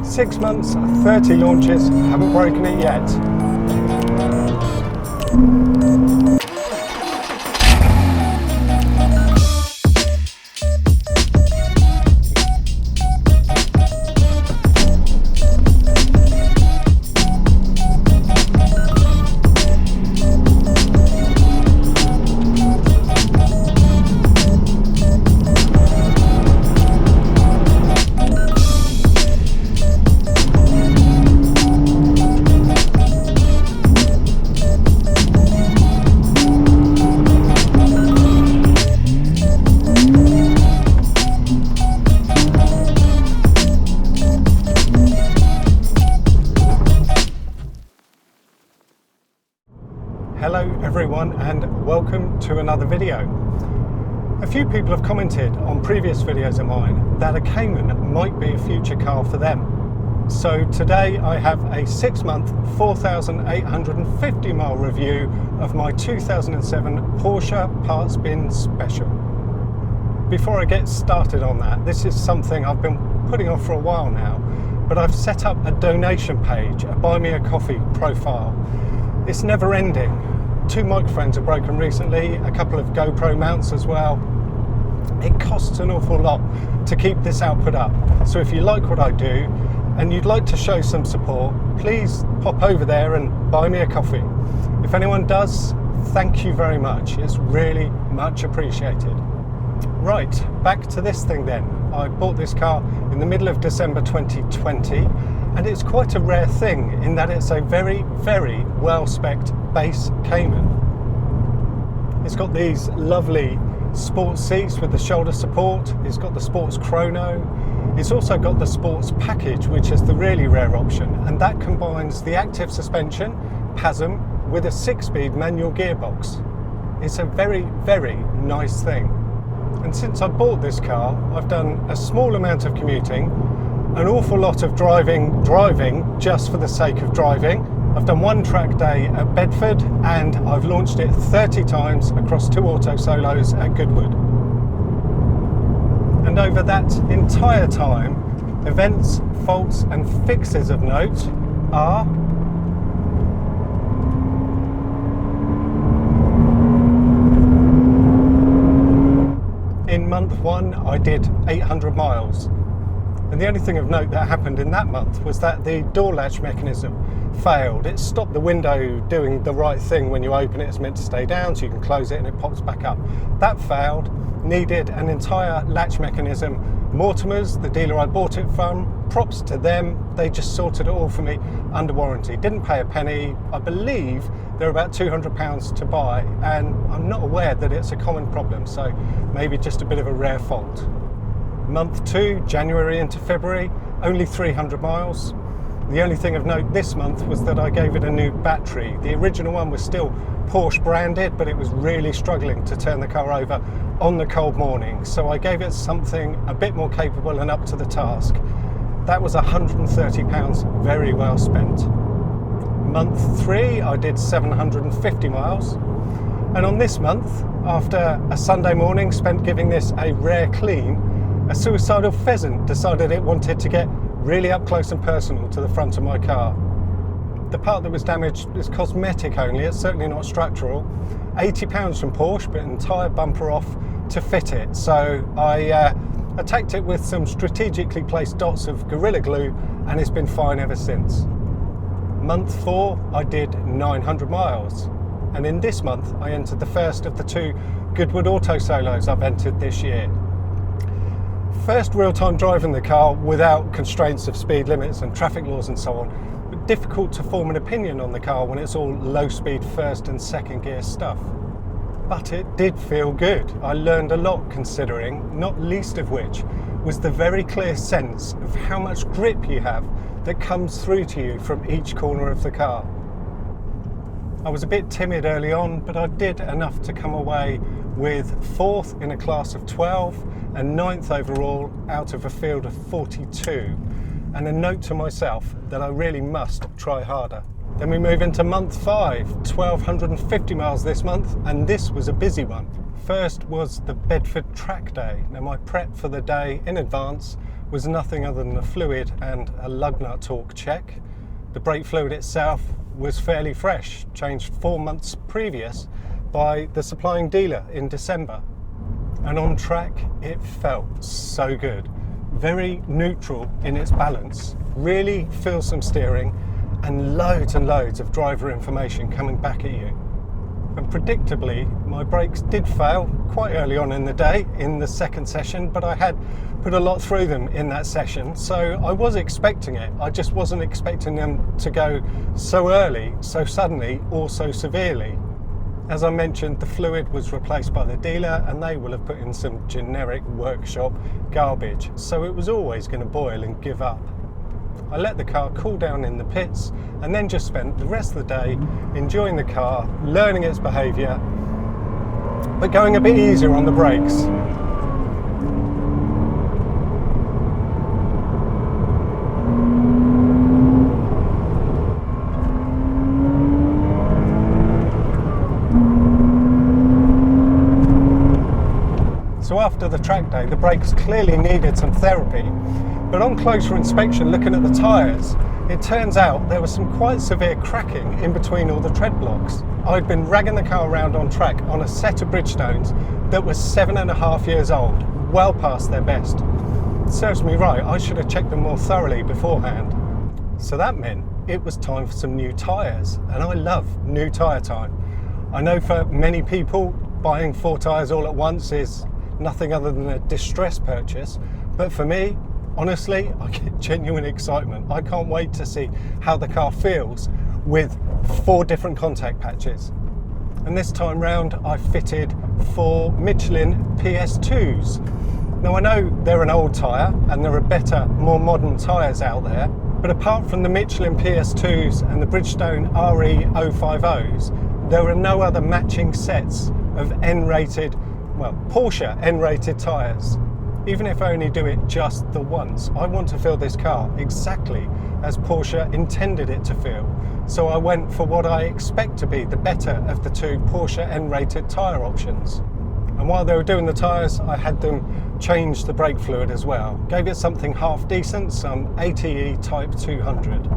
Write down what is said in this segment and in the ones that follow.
6 months, 30 launches, haven't broken it yet. Hello everyone and welcome to another video. A few people have commented on previous videos of mine that a Cayman might be a future car for them. So today I have a 6-month 4,850 mile review of my 2007 Porsche Parts Bin Special. Before I get started on that, this is something I've been putting off for a while now, but I've set up a donation page, a Buy Me a Coffee profile. It's never ending. 2 microphones are broken recently, a couple of GoPro mounts as well. It costs an awful lot to keep this output up. So if you like what I do and you'd like to show some support, please pop over there and buy me a coffee. If anyone does, thank you very much. It's really much appreciated. Right, back to this thing then. I bought this car in the middle of December 2020. And it's quite a rare thing in that it's a very, very well-spec'd base Cayman. It's got these lovely sports seats with the shoulder support. It's got the sports chrono. It's also got the sports package, which is the really rare option. And that combines the active suspension, PASM, with a 6-speed manual gearbox. It's a very, very nice thing. And since I bought this car, I've done a small amount of commuting, an awful lot of driving just for the sake of driving. I've done 1 track day at Bedford and I've launched it 30 times across 2 auto solos at Goodwood. And over that entire time, events, faults and fixes of note are in month 1 I did 800 miles. And the only thing of note that happened in that month was that the door latch mechanism failed. It stopped the window doing the right thing. When you open it, it's meant to stay down, so you can close it and it pops back up. That failed, needed an entire latch mechanism. Mortimer's, the dealer I bought it from, props to them, they just sorted it all for me under warranty. Didn't pay a penny. I believe they're about £200 to buy, and I'm not aware that it's a common problem, so maybe just a bit of a rare fault. Month 2, January into February, only 300 miles. The only thing of note this month was that I gave it a new battery. The original one was still Porsche branded, but it was really struggling to turn the car over on the cold morning. So I gave it something a bit more capable and up to the task. That was £130 very well spent. Month 3, I did 750 miles. And on this month, after a Sunday morning spent giving this a rare clean, a suicidal pheasant decided it wanted to get really up close and personal to the front of my car. The part that was damaged is cosmetic only, it's certainly not structural. £80 from Porsche, but an entire bumper off to fit it. So I attacked it with some strategically placed dots of Gorilla Glue and it's been fine ever since. Month 4, I did 900 miles. And in this month, I entered the first of the 2 Goodwood auto solos I've entered this year. First real-time driving the car without constraints of speed limits and traffic laws and so on, but difficult to form an opinion on the car when it's all low-speed first and second gear stuff. But it did feel good. I learned a lot considering, not least of which was the very clear sense of how much grip you have that comes through to you from each corner of the car. I was a bit timid early on, but I did enough to come away with 4th in a class of 12 and 9th overall out of a field of 42. And a note to myself that I really must try harder. Then we move into month 5, 1,250 miles this month, and this was a busy one. First was the Bedford Track day. Now my prep for the day in advance was nothing other than a fluid and a lug nut torque check. The brake fluid itself was fairly fresh, changed 4 months previous by the supplying dealer in December. And on track, it felt so good. Very neutral in its balance, really feels some steering, and loads of driver information coming back at you. And predictably, my brakes did fail quite early on in the day, in the second session, but I had put a lot through them in that session, so I was expecting it. I just wasn't expecting them to go so early, so suddenly, or so severely. As I mentioned, the fluid was replaced by the dealer, and they will have put in some generic workshop garbage, so it was always going to boil and give up. I let the car cool down in the pits and then just spent the rest of the day enjoying the car, learning its behaviour, but going a bit easier on the brakes. So after the track day, the brakes clearly needed some therapy, but on closer inspection, looking at the tyres, it turns out there was some quite severe cracking in between all the tread blocks. I'd been ragging the car around on track on a set of Bridgestones that was 7.5 years old, well past their best. It serves me right, I should have checked them more thoroughly beforehand. So that meant it was time for some new tyres, and I love new tyre time. I know for many people, buying 4 tyres all at once is nothing other than a distress purchase, but for me, honestly, I get genuine excitement. I can't wait to see how the car feels with 4 different contact patches. And this time round, I fitted 4 Michelin PS2s. Now I know they're an old tyre and there are better, more modern tyres out there, but apart from the Michelin PS2s and the Bridgestone RE050s, there are no other matching sets of Porsche N-rated tyres. Even if I only do it just the once, I want to feel this car exactly as Porsche intended it to feel. So I went for what I expect to be the better of the 2 Porsche N-rated tyre options. And while they were doing the tyres, I had them change the brake fluid as well. Gave it something half decent, some ATE Type 200.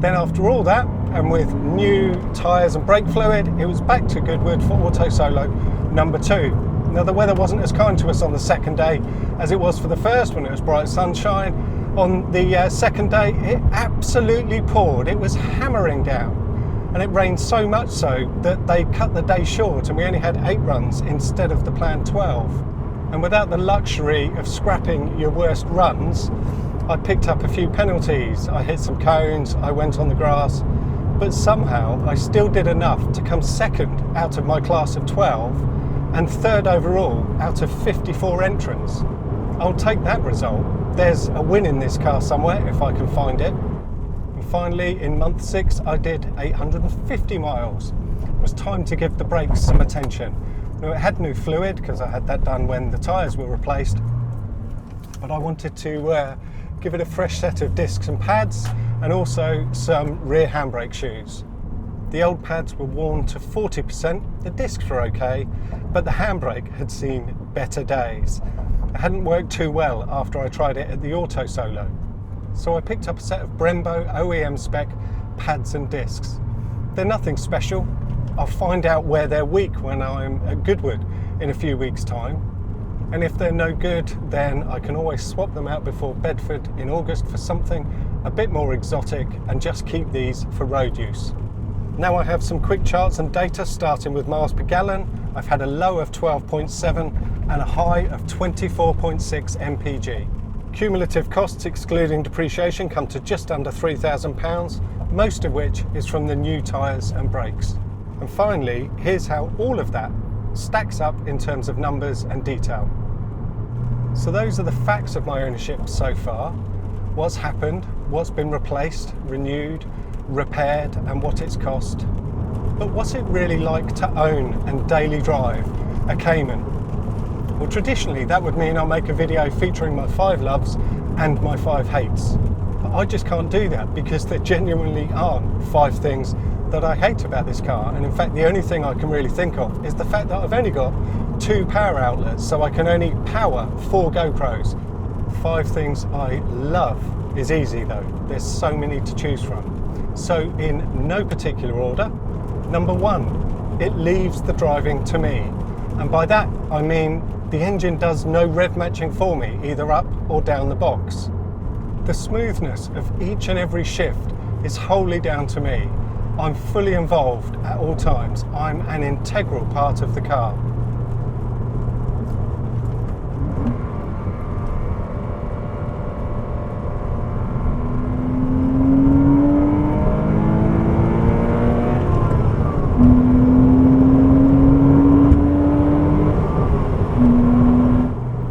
Then after all that, and with new tyres and brake fluid, it was back to Goodwood for Auto Solo number 2. Now the weather wasn't as kind to us on the second day as it was for the first when it was bright sunshine. On the second day, it absolutely poured. It was hammering down, and it rained so much so that they cut the day short and we only had 8 runs instead of the planned 12. And without the luxury of scrapping your worst runs, I picked up a few penalties, I hit some cones, I went on the grass, but somehow I still did enough to come second out of my class of 12 and third overall out of 54 entrants. I'll take that result. There's a win in this car somewhere if I can find it. And finally, in month 6, I did 850 miles. It was time to give the brakes some attention. Now, it had new fluid because I had that done when the tyres were replaced, but I wanted to give it a fresh set of discs and pads, and also some rear handbrake shoes. The old pads were worn to 40%, the discs were okay, but the handbrake had seen better days. It hadn't worked too well after I tried it at the Auto Solo. So I picked up a set of Brembo OEM spec pads and discs. They're nothing special. I'll find out where they're weak when I'm at Goodwood in a few weeks' time. And if they're no good, then I can always swap them out before Bedford in August for something a bit more exotic and just keep these for road use. Now I have some quick charts and data starting with miles per gallon. I've had a low of 12.7 and a high of 24.6 mpg. Cumulative costs excluding depreciation come to just under £3,000, most of which is from the new tyres and brakes. And finally, here's how all of that stacks up in terms of numbers and detail. So those are the facts of my ownership so far. What's happened, what's been replaced, renewed, repaired, and what it's cost. But what's it really like to own and daily drive a Cayman? Well, traditionally that would mean I'll make a video featuring my 5 loves and my 5 hates. But I just can't do that because there genuinely aren't 5 things that I hate about this car. And in fact, the only thing I can really think of is the fact that I've only got 2 power outlets, so I can only power 4 GoPros. 5 things I love is easy though. There's so many to choose from. So in no particular order, number 1, it leaves the driving to me. And by that, I mean the engine does no rev matching for me, either up or down the box. The smoothness of each and every shift is wholly down to me. I'm fully involved at all times. I'm an integral part of the car.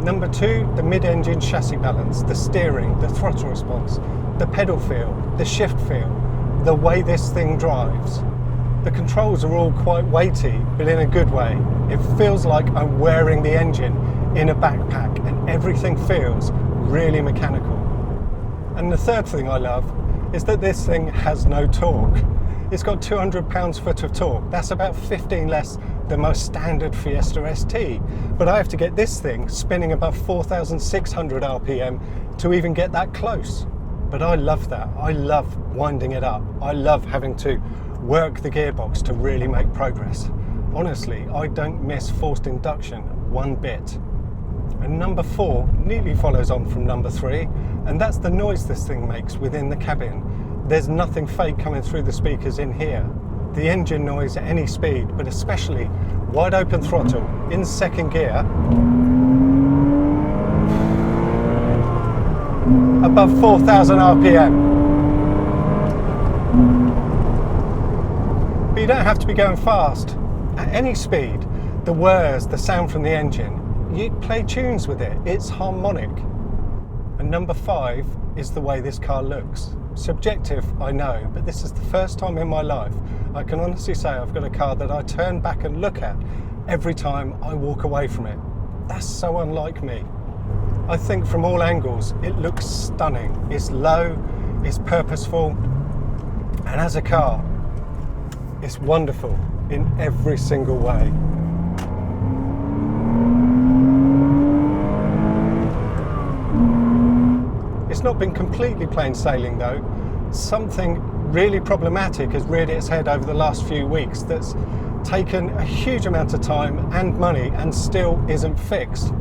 Number 2, the mid-engine chassis balance, the steering, the throttle response, the pedal feel, the shift feel, the way this thing drives. The controls are all quite weighty, but in a good way. It feels like I'm wearing the engine in a backpack and everything feels really mechanical. And the third thing I love is that this thing has no torque. It's got 200 pounds-foot of torque. That's about 15 less than my standard Fiesta ST. But I have to get this thing spinning above 4,600 RPM to even get that close. But I love that. I love winding it up. I love having to work the gearbox to really make progress. Honestly, I don't miss forced induction one bit. And number 4 neatly follows on from number 3, and that's the noise this thing makes within the cabin. There's nothing fake coming through the speakers in here. The engine noise at any speed, but especially wide open throttle in second gear, above 4,000 RPM. But you don't have to be going fast. At any speed, the whirs, the sound from the engine, you play tunes with it. It's harmonic. And number 5 is the way this car looks. Subjective, I know, but this is the first time in my life I can honestly say I've got a car that I turn back and look at every time I walk away from it. That's so unlike me. I think from all angles it looks stunning. It's low, it's purposeful, and as a car it's wonderful in every single way. It's not been completely plain sailing though. Something really problematic has reared its head over the last few weeks that's taken a huge amount of time and money and still isn't fixed.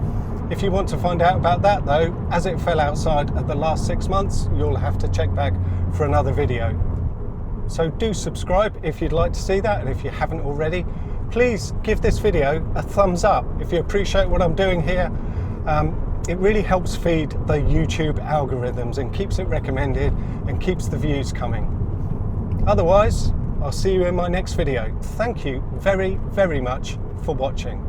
If you want to find out about that though, as it fell outside at the last 6 months, you'll have to check back for another video. So do subscribe if you'd like to see that, and if you haven't already, please give this video a thumbs up if you appreciate what I'm doing here. It really helps feed the YouTube algorithms and keeps it recommended and keeps the views coming. Otherwise, I'll see you in my next video. Thank you very, very much for watching.